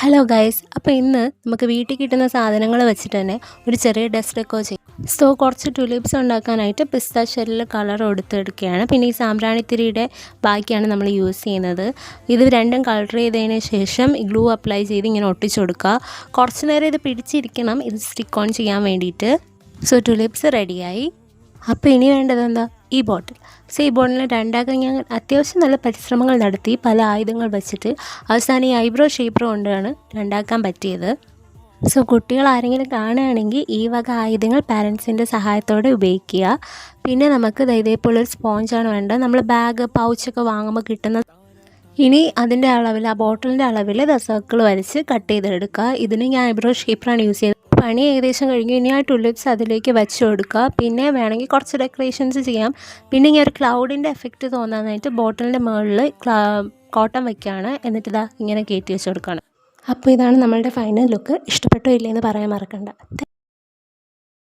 Hello guys, അപ്പോൾ ഇന്ന് നമുക്ക് വീട്ടിൽ കിട്ടുന്ന സാധനങ്ങൾ വെച്ചിട്ട് തന്നെ ഒരു ചെറിയ ഡെസ്ക് ഡെക്കോ ചെയ്യും. കുറച്ച് ടുലിപ്സ് ഉണ്ടാക്കാനായിട്ട് പിസ്ത ഷെല്ലിൽ കളർ കൊടുത്തെടുക്കുകയാണ്. പിന്നെ ഈ സാമ്പ്രാണിത്തിരിയുടെ ബാക്കിയാണ് നമ്മൾ യൂസ് ചെയ്യുന്നത്. ഇത് രണ്ടും കളർ ചെയ്തതിന് ശേഷം ഗ്ലൂ അപ്ലൈ ചെയ്ത് ഇങ്ങനെ ഒട്ടിച്ചു കൊടുക്കുക. കുറച്ച് നേരം ഇത് പിടിച്ചിരിക്കണം, ഇത് സ്റ്റിക്ക് ഓൺ ചെയ്യാൻ വേണ്ടിയിട്ട്. ടുലിപ്സ് റെഡിയായി. അപ്പോൾ ഇനി വേണ്ടത് എന്താ? ഈ ബോട്ടിൽ. ഈ ബോട്ടിൽ രണ്ടാക്കാൻ ഞാൻ അത്യാവശ്യം നല്ല പരിശ്രമങ്ങൾ നടത്തി, പല ആയുധങ്ങൾ വെച്ചിട്ട് അവസാനം ഈ ഐബ്രോ ഷേപ്പർ കൊണ്ടാണ് രണ്ടാക്കാൻ പറ്റിയത്. കുട്ടികൾ ആരെങ്കിലും കാണുകയാണെങ്കിൽ ഈ വക ആയുധങ്ങൾ പാരൻസിൻ്റെ സഹായത്തോടെ ഉപയോഗിക്കുക. പിന്നെ നമുക്ക് ഇതേപോലൊരു സ്പോഞ്ചാണ് വേണ്ടത്. നമ്മൾ ബാഗ് പൗച്ചൊക്കെ വാങ്ങുമ്പോൾ കിട്ടുന്ന. ഇനി അതിൻ്റെ അളവിൽ, ആ ബോട്ടിലിൻ്റെ അളവിൽ സർക്കിൾ വരച്ച് കട്ട് ചെയ്തെടുക്കുക. ഇതിന് ഞാൻ ഐബ്രോ ഷേപ്പറാണ് യൂസ് ചെയ്തത്. പണി ഏകദേശം കഴിഞ്ഞു. ഇനി ആ ടുലിപ്സ് അതിലേക്ക് വെച്ച് കൊടുക്കുക. പിന്നെ വേണമെങ്കിൽ കുറച്ച് ഡെക്കറേഷൻസ് ചെയ്യാം. പിന്നെ ഇങ്ങനെ ഒരു ക്ലൗഡിൻ്റെ എഫക്റ്റ് തോന്നാനായിട്ട് ബോട്ടിലിൻ്റെ മുകളിൽ കോട്ടൺ വയ്ക്കുകയാണ്. എന്നിട്ട് ഇങ്ങനെ കയറ്റി വെച്ച് കൊടുക്കുകയാണ്. അപ്പോൾ ഇതാണ് നമ്മളുടെ ഫൈനൽ ലുക്ക്. ഇഷ്ടപ്പെട്ടോ ഇല്ലയെന്ന് പറയാൻ മറക്കണ്ട.